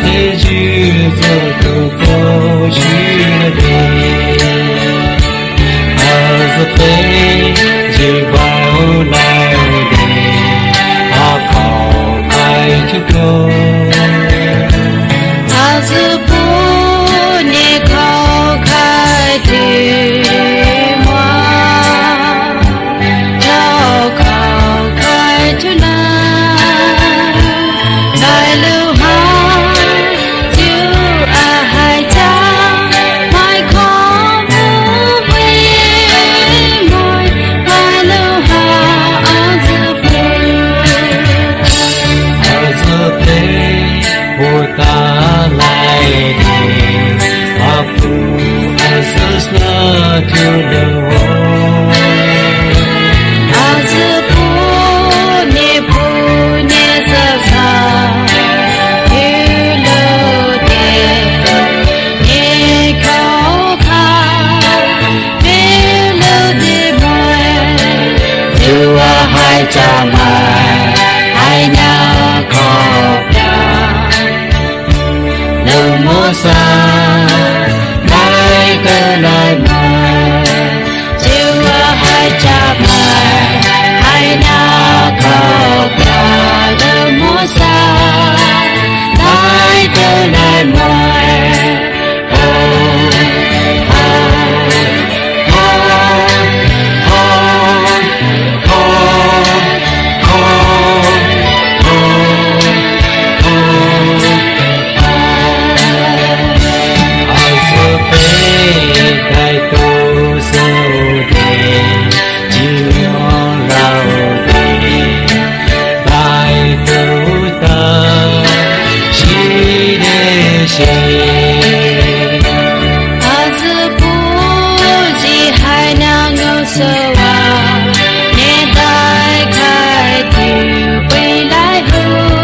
thế dư giờ tu cô chưa đi giờ thế dư bao nay đi khó ai chút cô giờ bu nhẹ khó khai thì hoa cho khó khai chút nào đại lưu hai chiếu hai cha mai khó mu về môi đại lưu hai giờ thế vô ta lại đi aku asas na to the world giờ bu nhẹ giờ xa yêu lâu đẹp nhẹ khó khăn yêu lâu đẹp mỏi dù hai cha mai hai nhà khó lâu mùa xa mai tới lại mai chiều hai cha mẹ hai nhà khó cả lâu mùa xa mai tới lại mai giờ bu gì hai nhà ngâu sơ hoa nghe tai khai tiêu quay lại hương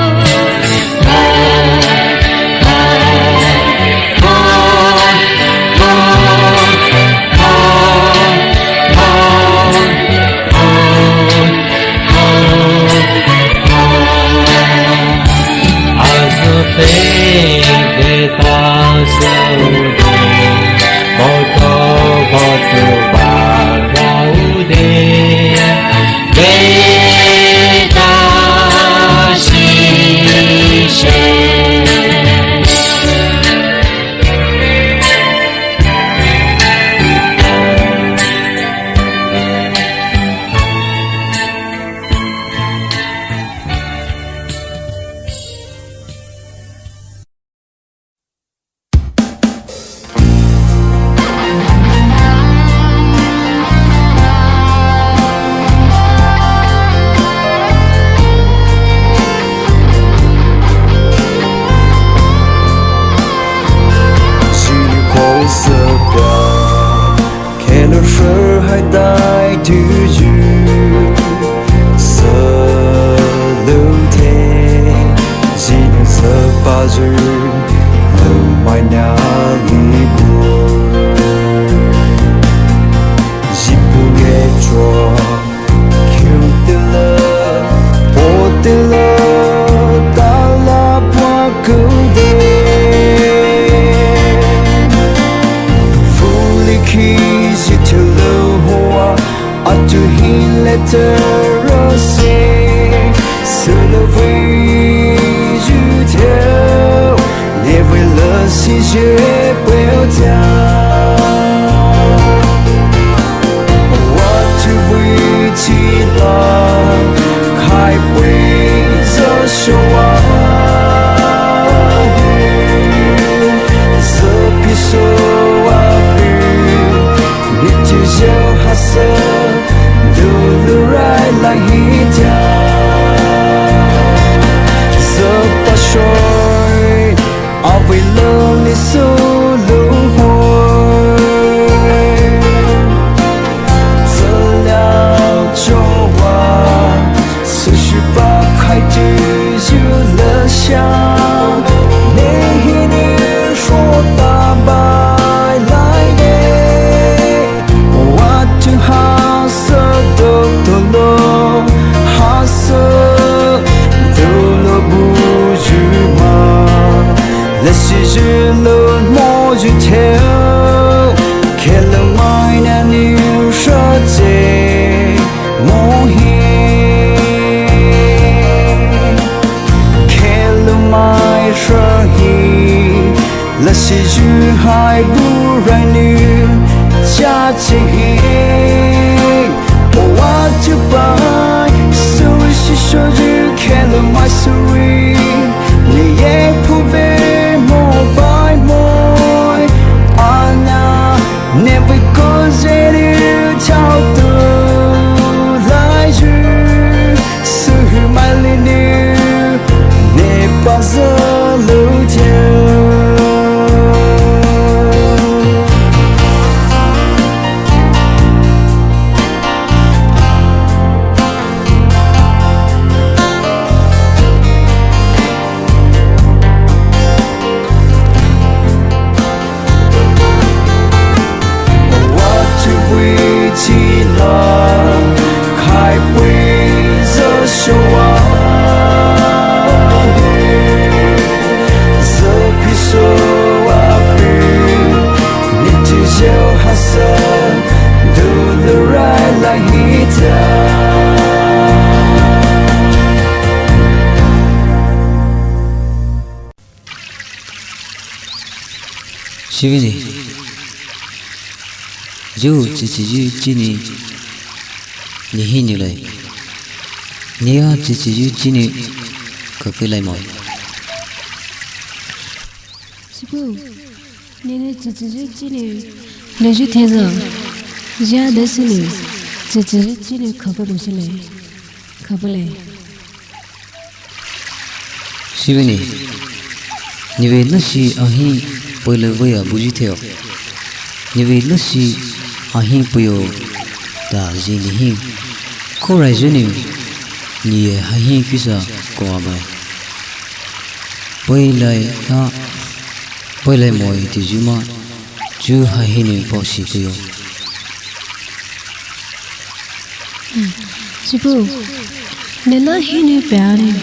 để ta sâu đi bao tô bao tô bà rau đi để ta si sẽ là si dư luôn mô dư theo khe là mai nà niu sơ chê mô hi khe là mai sơ hi là si dư hai bu rai niu cha chê hi ô wa tu bai so si sơ dư khe là mai suri ni ye pu ve never goes any child to lie you so humanly new never salute Shivini, you Jini, Nihinule, Nia Jini, Kapilamo. Sibu, Nene Jini, Legiteza, Jia Destiny, Jini Kapabusile, Kapule. Shivini, Nive Nashi Ahi. Pole voya buji theo nive lasi ahi puyo da jini hi korai jini ni ahi kisa ko aba pole moi ti juma ju ahi ni posi puyo Sibu nena hi ni pyare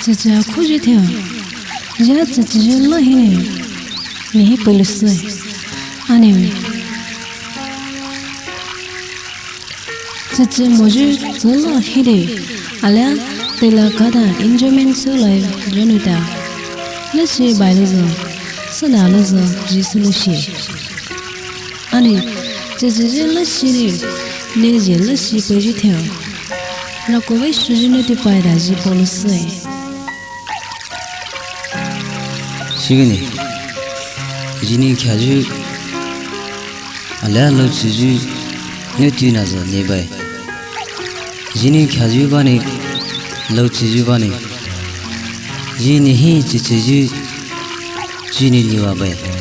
chacha khuji theo ya chacha la hi ni नहीं पुलिस आने में सच्चे मुझे चलो हिरे आल्या तेला कादा इंजॉयमेंट सोलाय जनता लसे बायलो सनालो जो जिसुलुशी आने जजे लसी ने जे लसी पजी थियो रकोवे सुजिने ते पायदा जी पुलिस 시그니 Jini Kaju Ala Lo Suju Nutunaza nearby Jini Kaju Bani Lo Suju Bani Jini Hi Chichu Jini Niwabe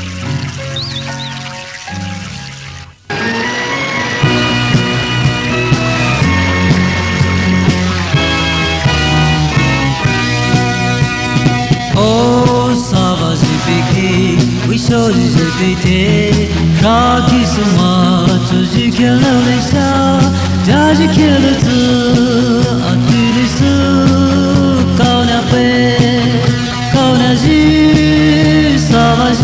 So is it day Rocky so much as you can only saw Does you kill it too until it's too Gonna pay Gonna see Savage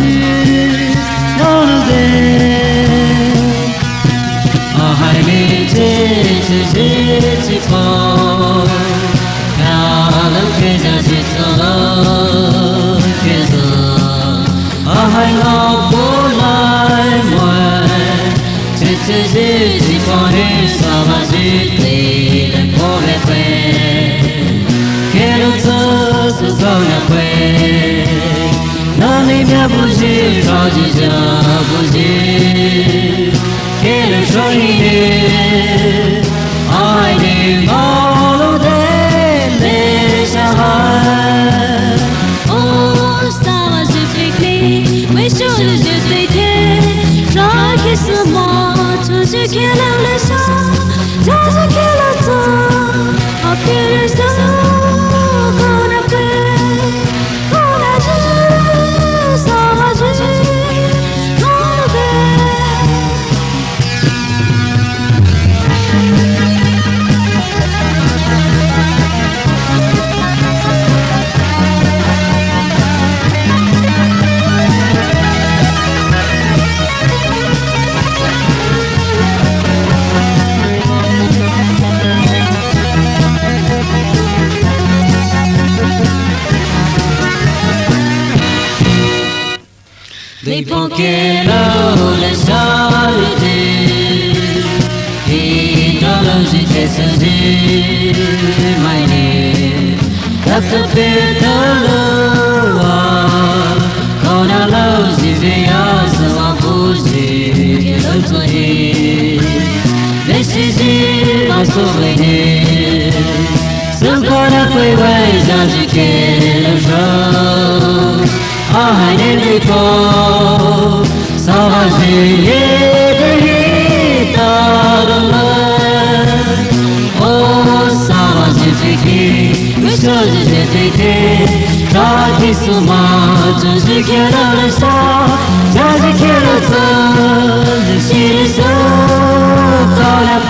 Gonna day Oh I need it for Now look at it alone I know Bolai Moy Titi Pone Savaziti Le Pole Pe Keroto Sugona Pe Nani Mia Buji Rajija Buji Kero Shohine I need all of them Le Shahai Oh Savaziti We should just stay there. Rock is the more to the killer. Listen, does a killer talk? A killer song. Gonna play. Gonna do. So much gonna play. They poke low le salute He dollars it is my name Dr. Petaloa Kona loves the veils of Buzi Looks like This is it, my soul Some gonna play ways as you can show I never go So I say the heat Oh, Sama Zifiki Which was it God is so much As you can understand As you can understand The shit is so Call up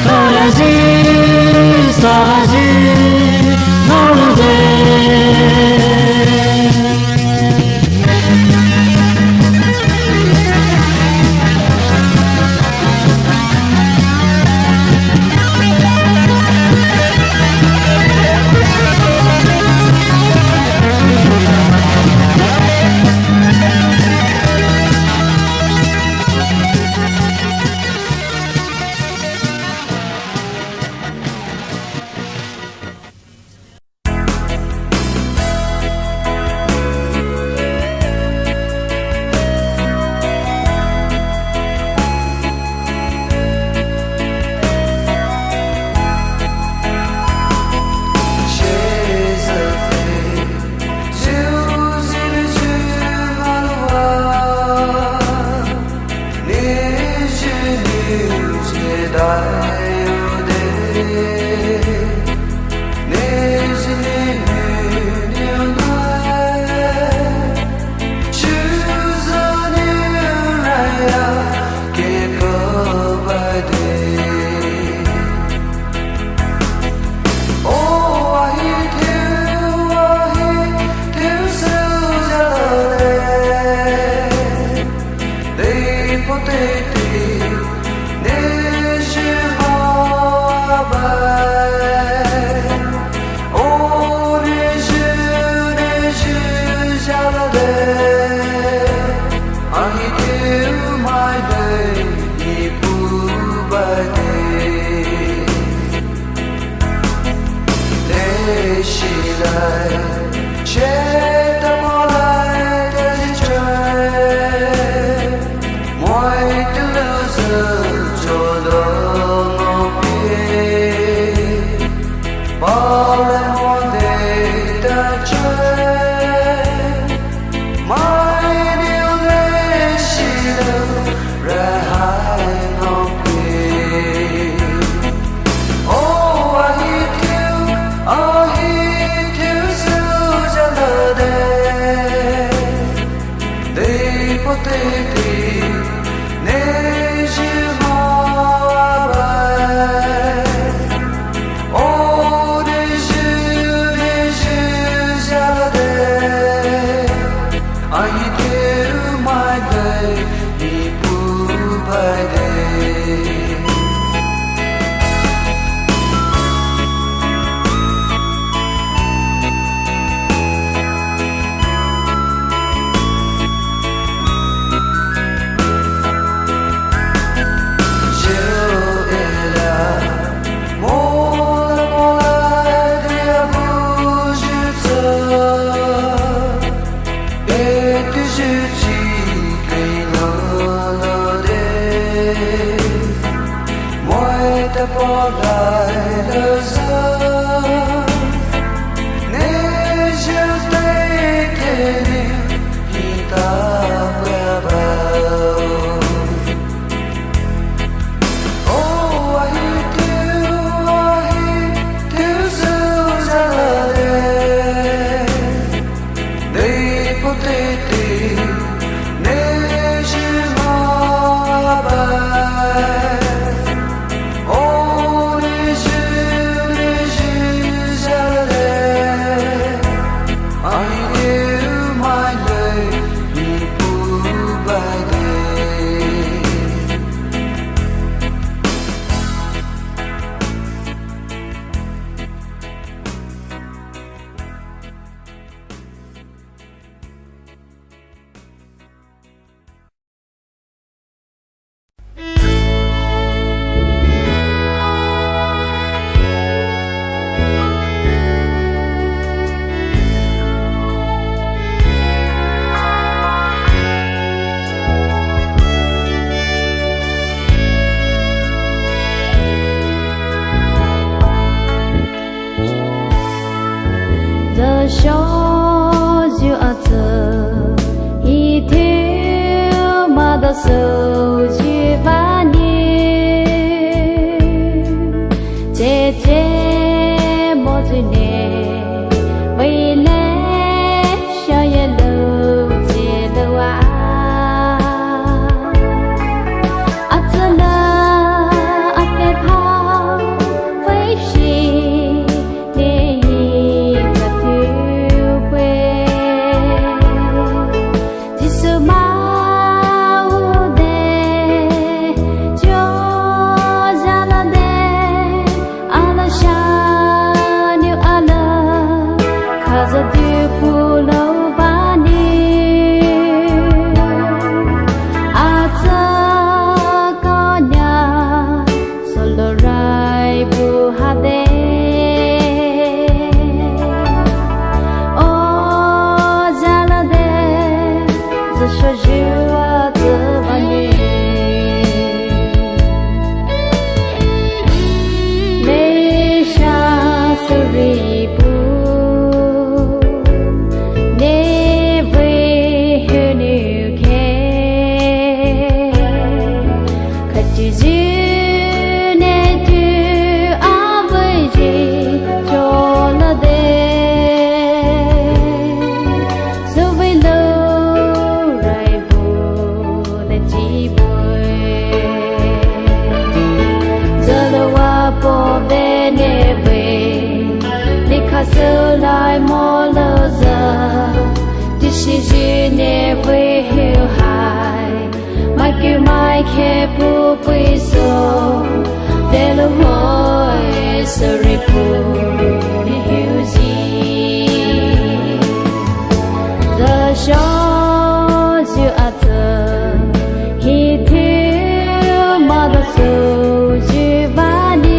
Call us in Sama Zifiki Holiday sầu chỉ và đi chế chế một gì nè vì lẽ sao yên lâu chế lâu à sơ lại mò lơ giờ đi xí gì nè với hiểu hại mai kêu mai khe pu pui so để lu hỏi sơ ri pu để hiểu gì giờ cho chưa à giờ khi thiếu mà đã sâu chỉ va đi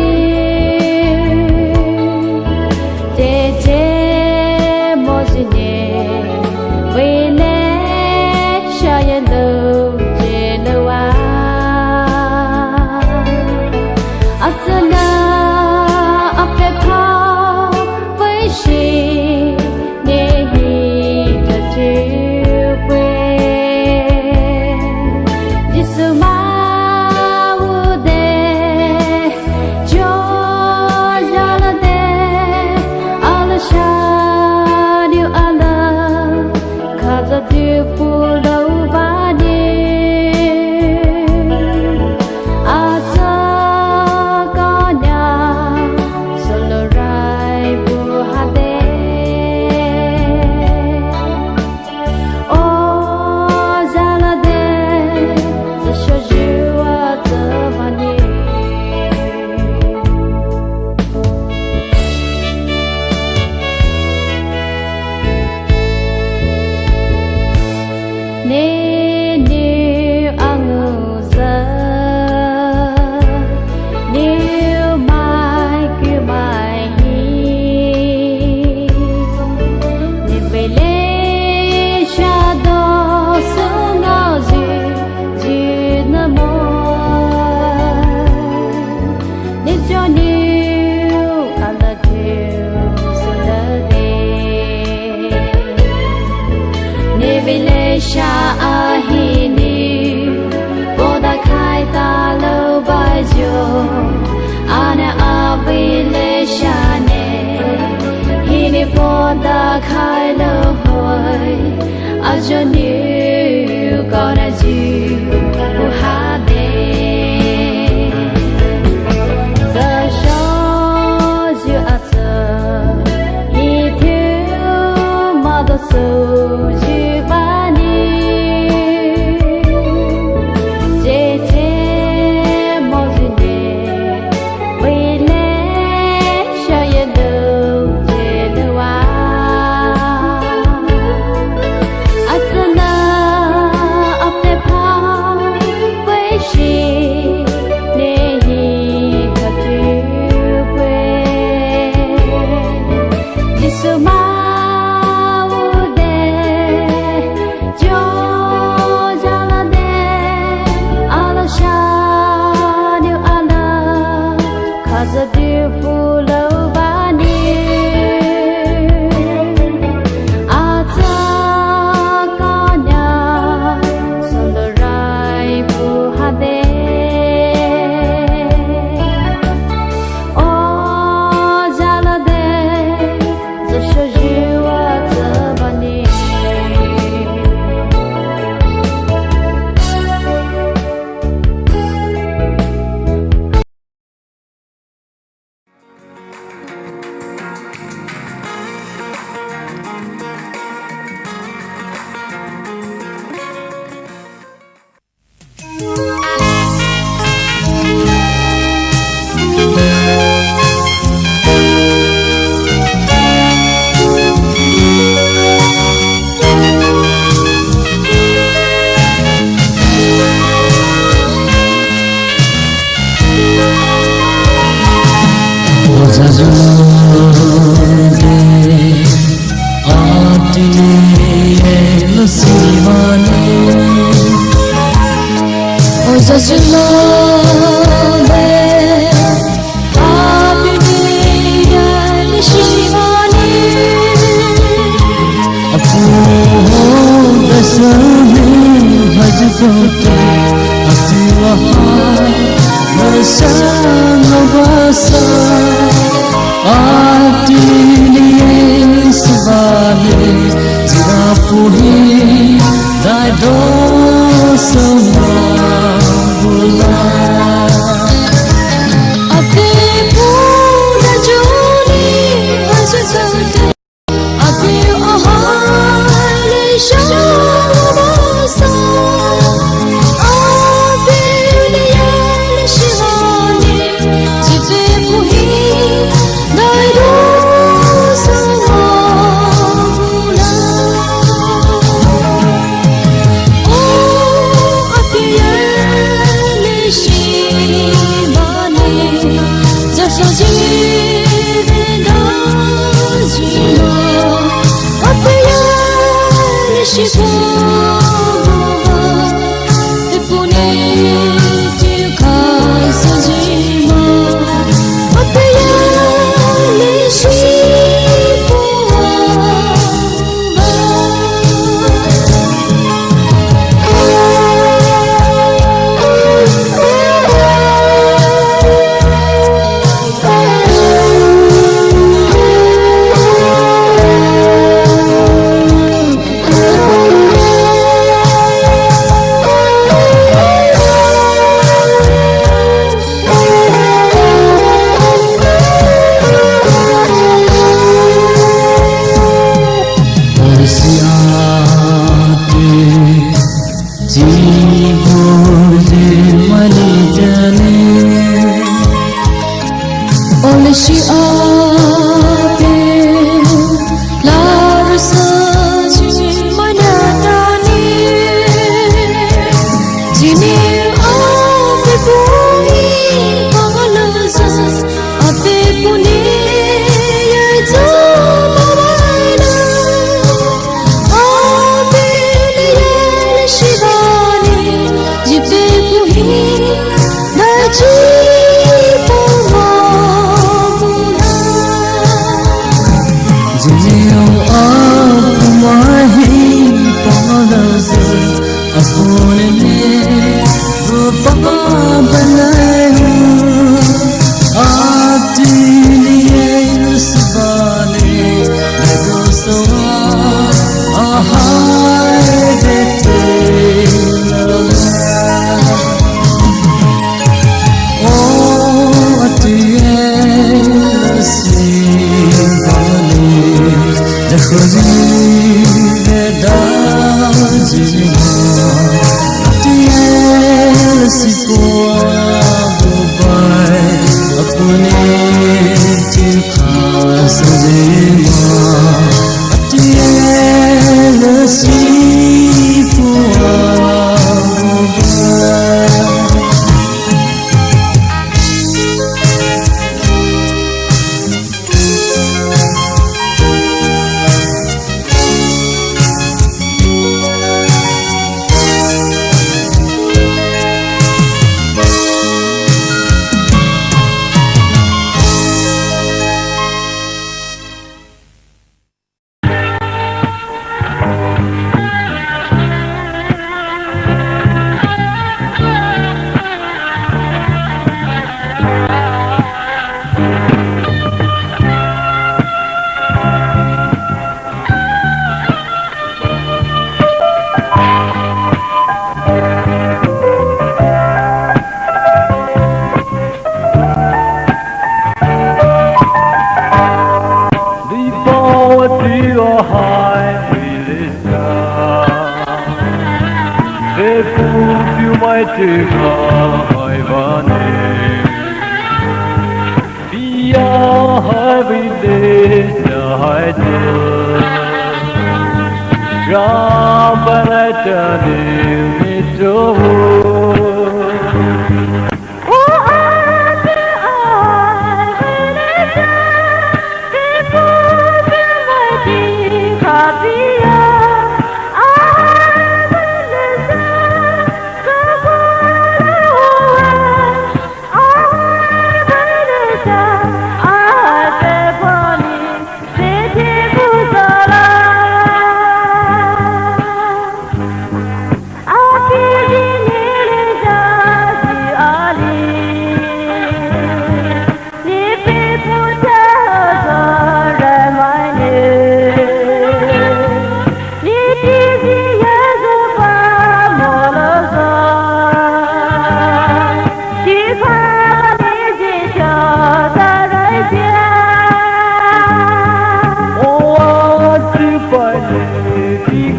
khai lâu hồi ở cho nhiều có đã dịu của hát đê giờ cho dịu à giờ thì thiếu mà đã sâu dịu ba đi dễ thế mong gì nè vì lẽ cho yên đâu dễ đâu à. Zazunde Atine Lusivane O Zazunde Atine Lusivane Apu Dasani Hajkote Apu Wahai Masana Basa Atine Sabale Jira Puhi Daido Sama Bula Ape Puna Joni Hajkote Ape Ahale Shabasa Ape Liyan Shivani Jive Puhi Daido Samabula O Ape Liyan Shivani Jasha Jive Dajima Ape Liyan Shivani Ipune Tika Sajima Ape Liyan She ape larsa manatani jine ape puni pagalaza ape puni yaza mawala ape liyan shivani jipe puhi naji Jio Apumahi Pagalaza Apune Rupa Banayu Atiliye Sabale Lego Sawa Ahai Dete Oh Atiye Sabale Dakhoji Veda Jima Tiel Sipoa Bobai Apune Tikha Sajima Tiel Sipoa Bobai Oh,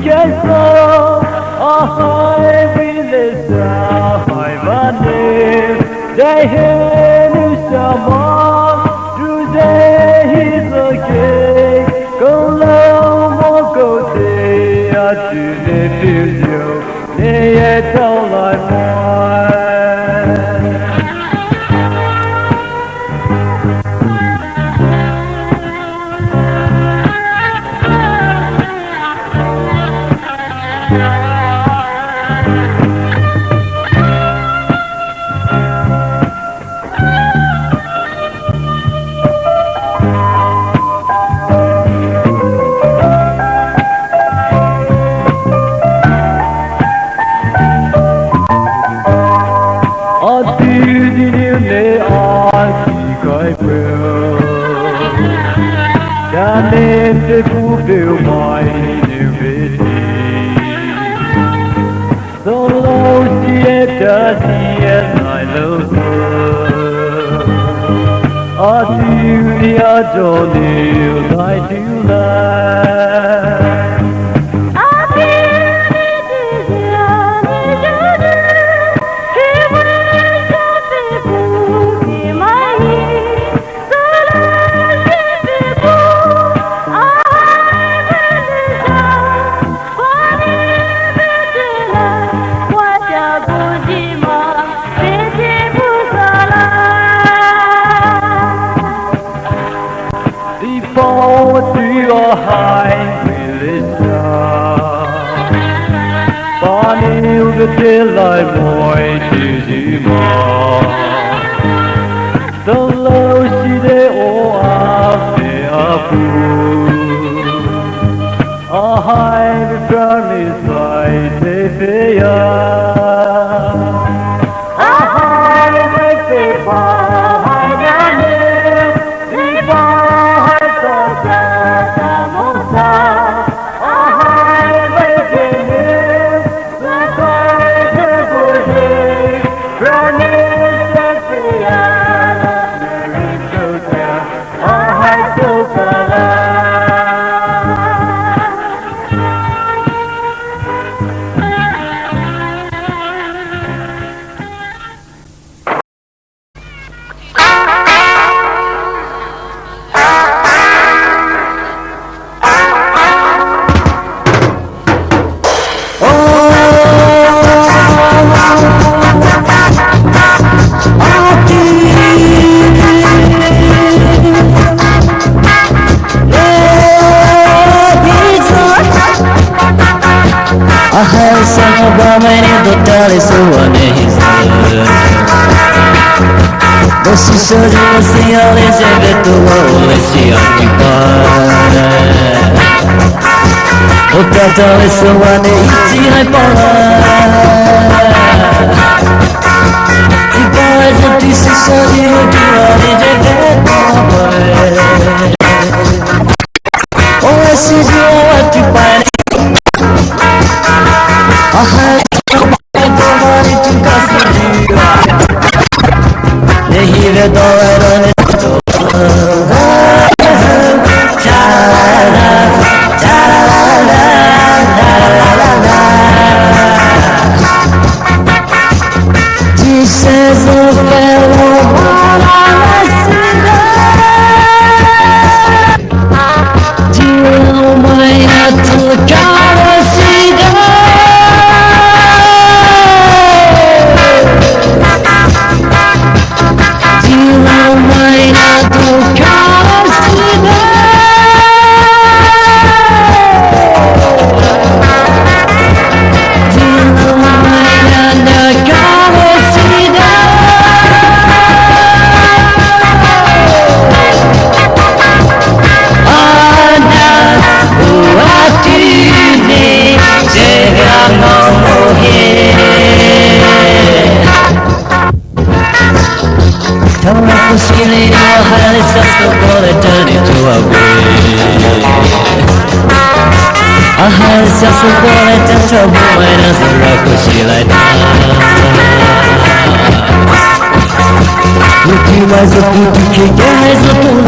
castle, a high village, high valley, they had someone through the hills again. Go low, go there, to the future, they are all like one. To fulfill my duty, so low she and I love her. Until the adore I do lie. Till I boy to the mall. The low she they all up they are fool. A high promise by the fair. A high make the bar high down the bar high the Si soggiorno si alle tu vuole si occupare o tata le sue inizi hai ti pare ti si soggiorno ti vuole o si giova ti pare domani tu casi नहीं वे दोबारा ने Jesus of Just a bullet and trouble when as a rock was she like Look you as a booty kick as a pull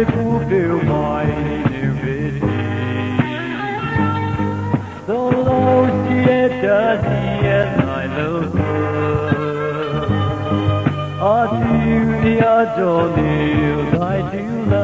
的股票买了别地，走路时的这时的来路子，啊，就你啊做牛来就来。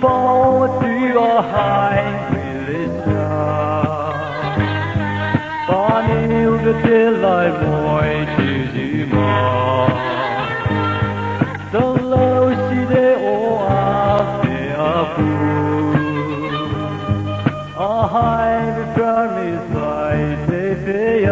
我对我海为了想，把牛的爹来买去嘛，等老时的我阿爹阿父，啊海的边里在这飞呀。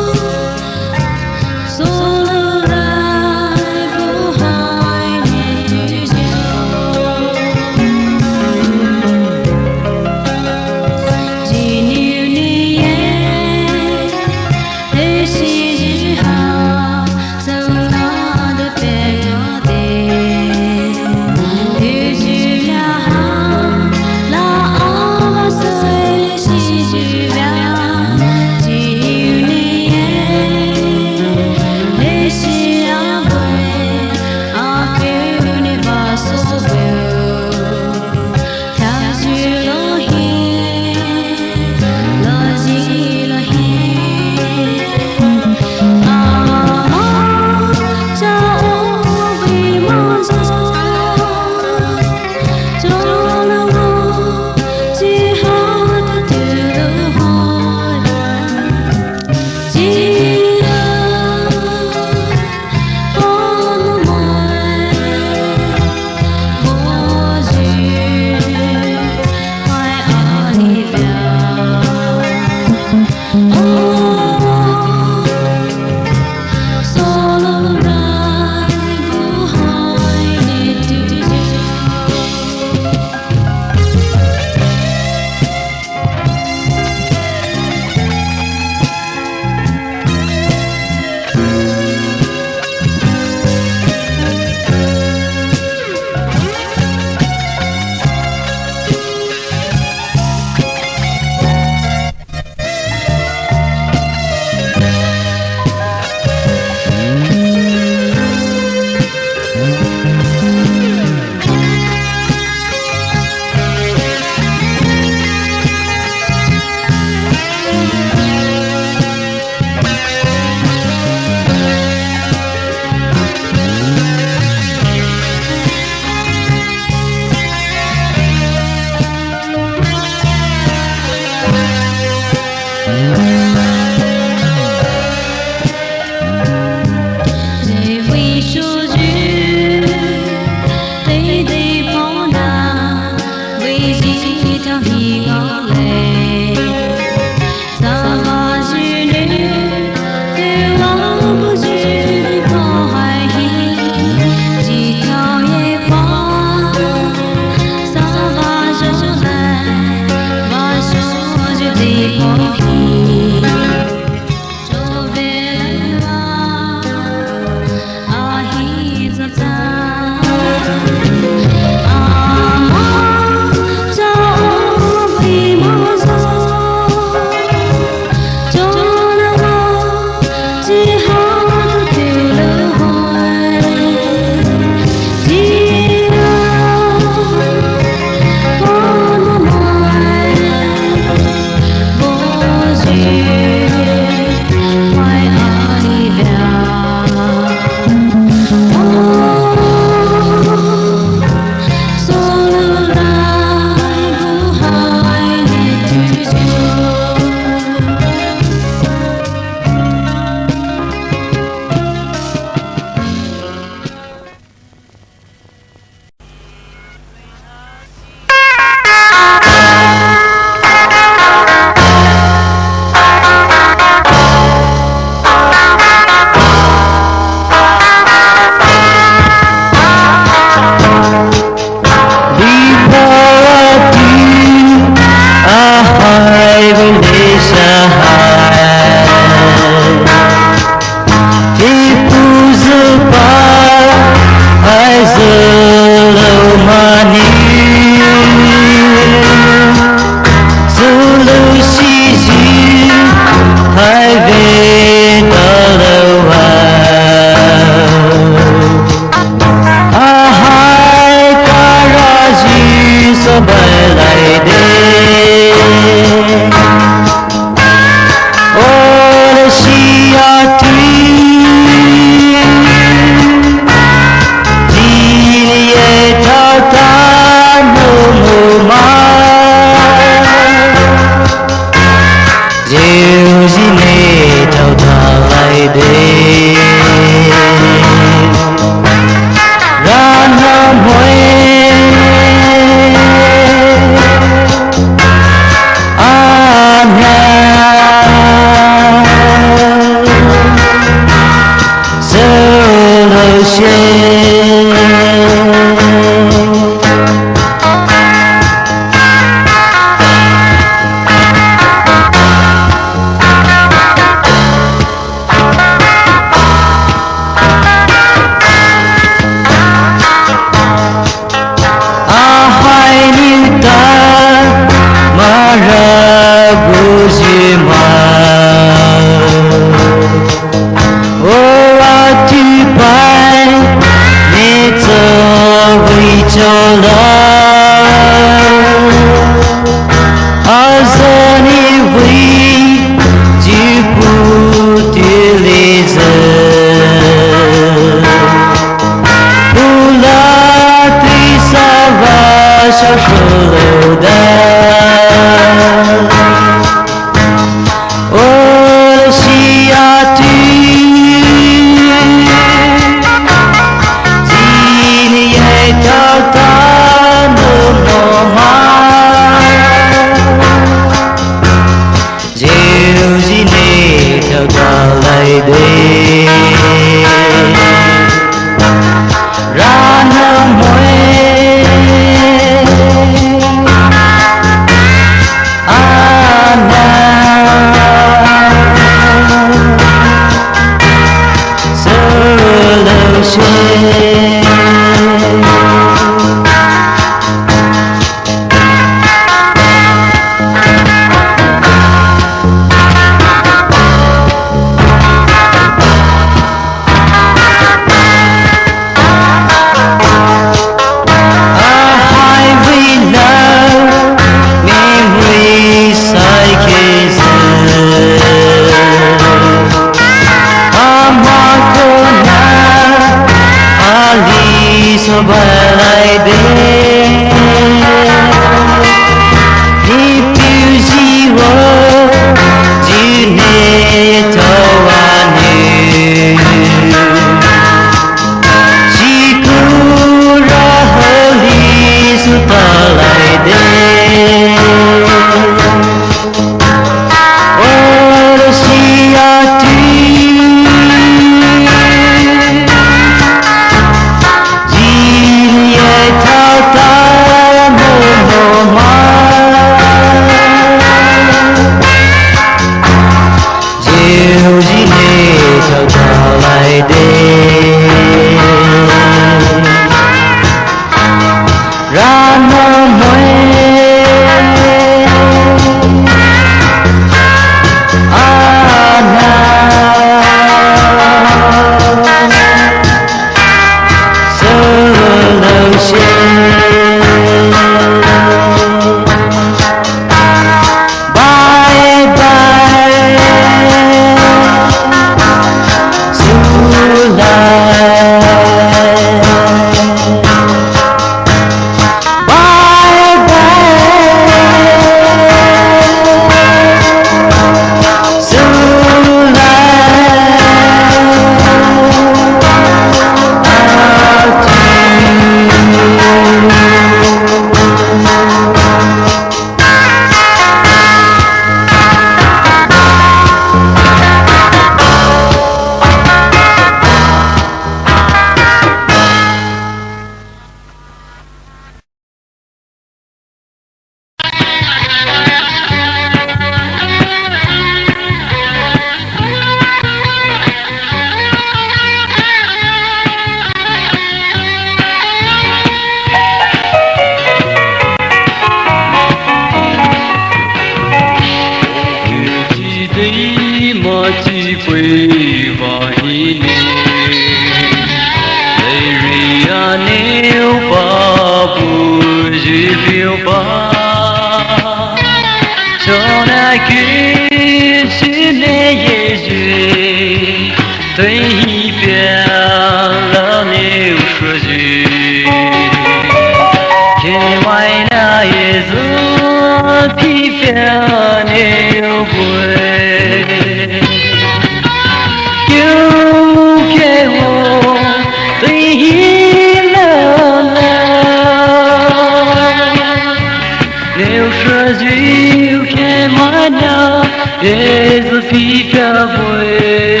Is the people way?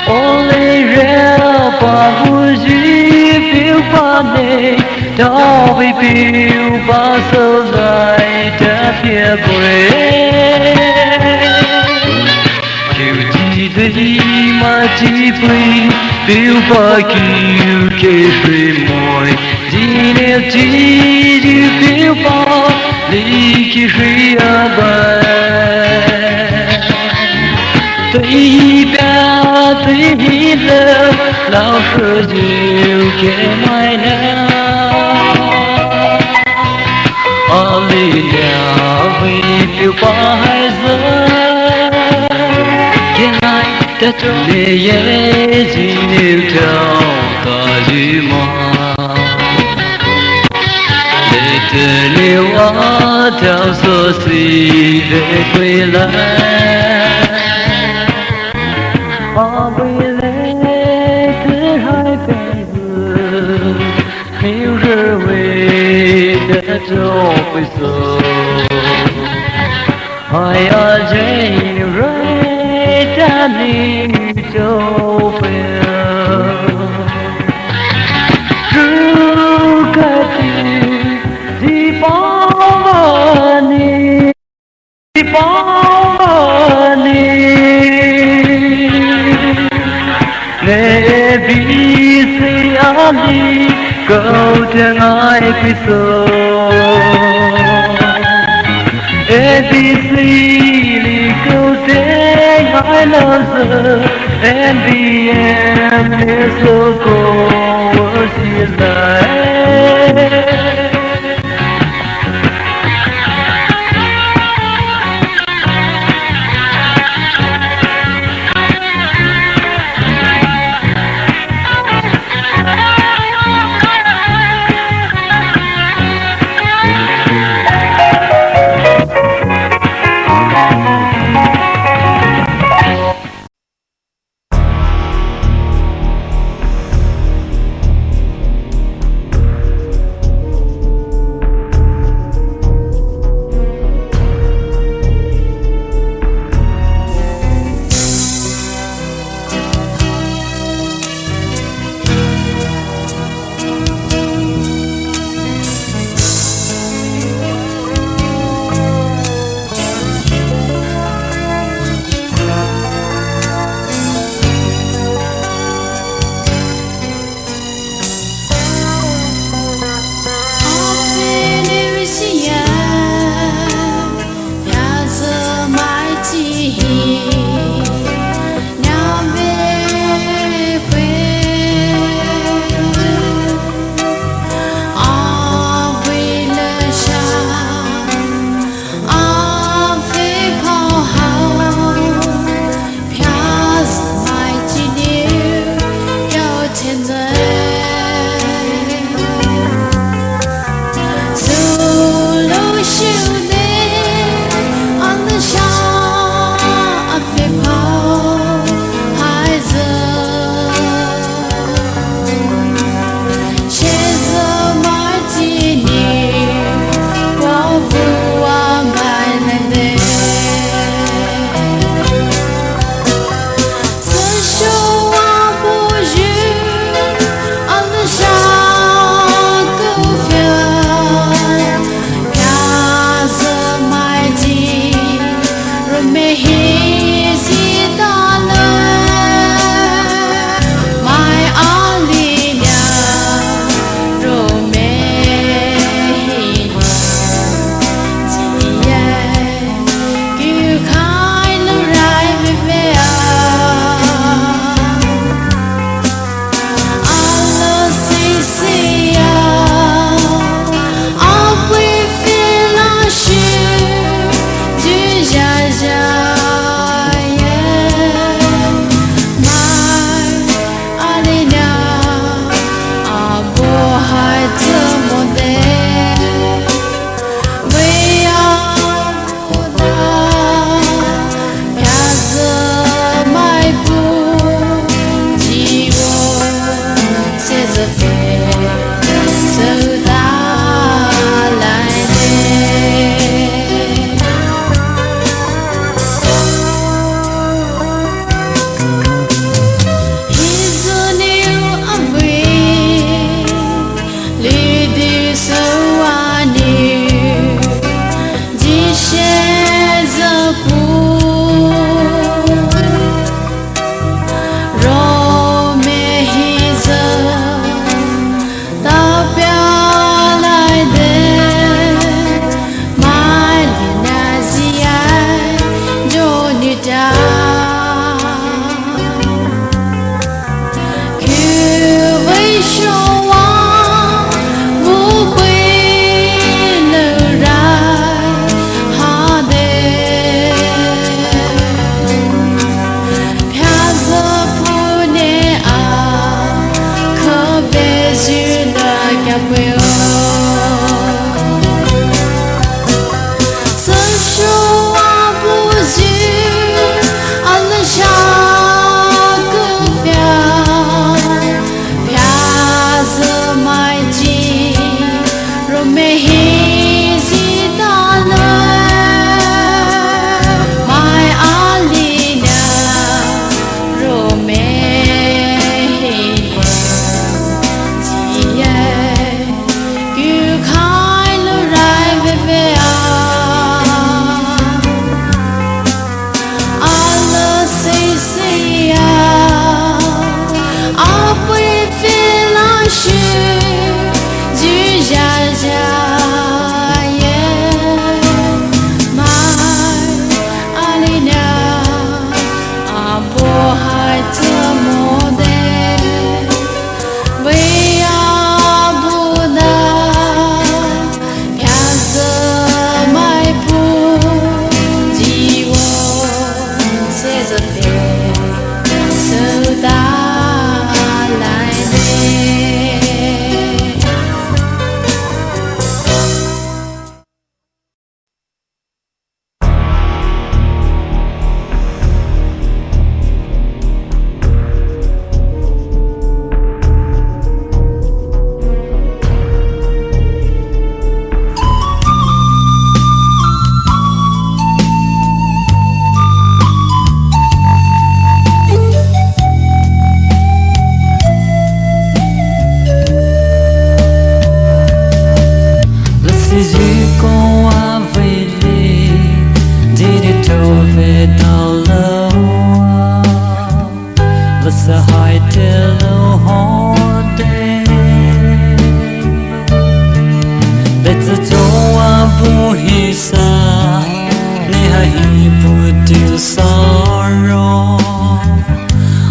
Only 内，到被表把手来的别归。求知的马吉飞，表把求给飞妹，今年只有表把离去水啊白。对边对了，老师就给买了，阿里俩为表把孩子，原来的中年也只有条大羽毛，累得了啊，条索西的归来。未来的海辈子，没有人为的走回首。哎呀，这瑞的你就飞如果的帮你，帮你。내 빛의 아니 고등아의 빛소 ABC리 고등 I love and the end is so cold she's like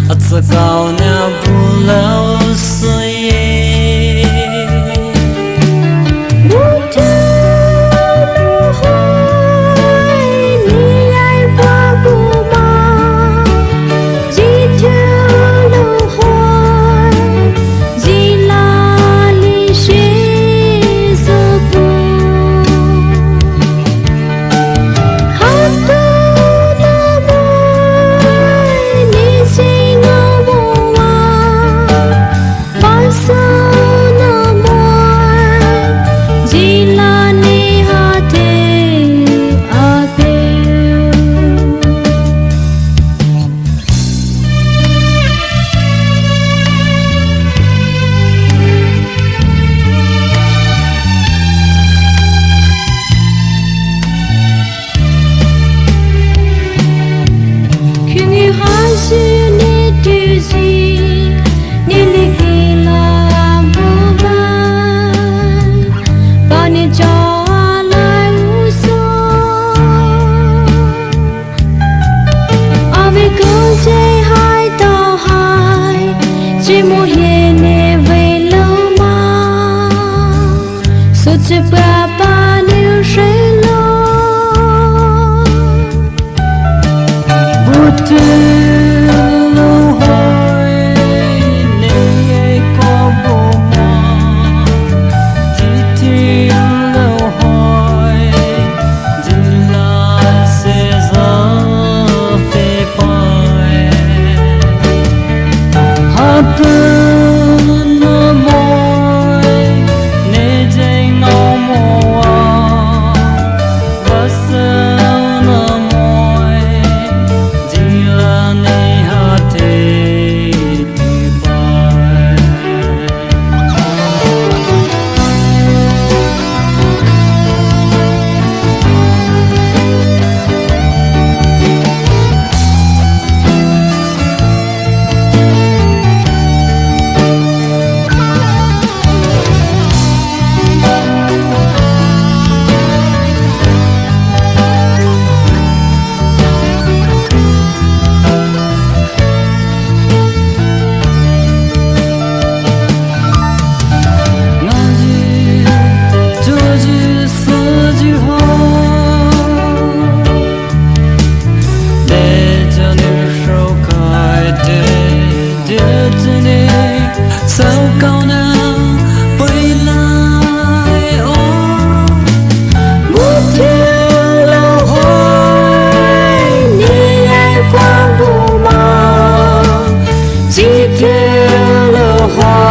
Ata kau na bulau soye chỉ muốn hiện nè về lâu mà suốt chập ba níu say lo bút lâu hỏi nè có bộ mà chỉ thiên lâu hỏi chỉ là sẽ gió phê bay hát nó môi nè dây ngõ mùa và sao nó môi chỉ là nè hát thế bay sao câu nào quay lại ô một thiên lâu hỏi đi ai qua bù mò chỉ thiên lâu hỏi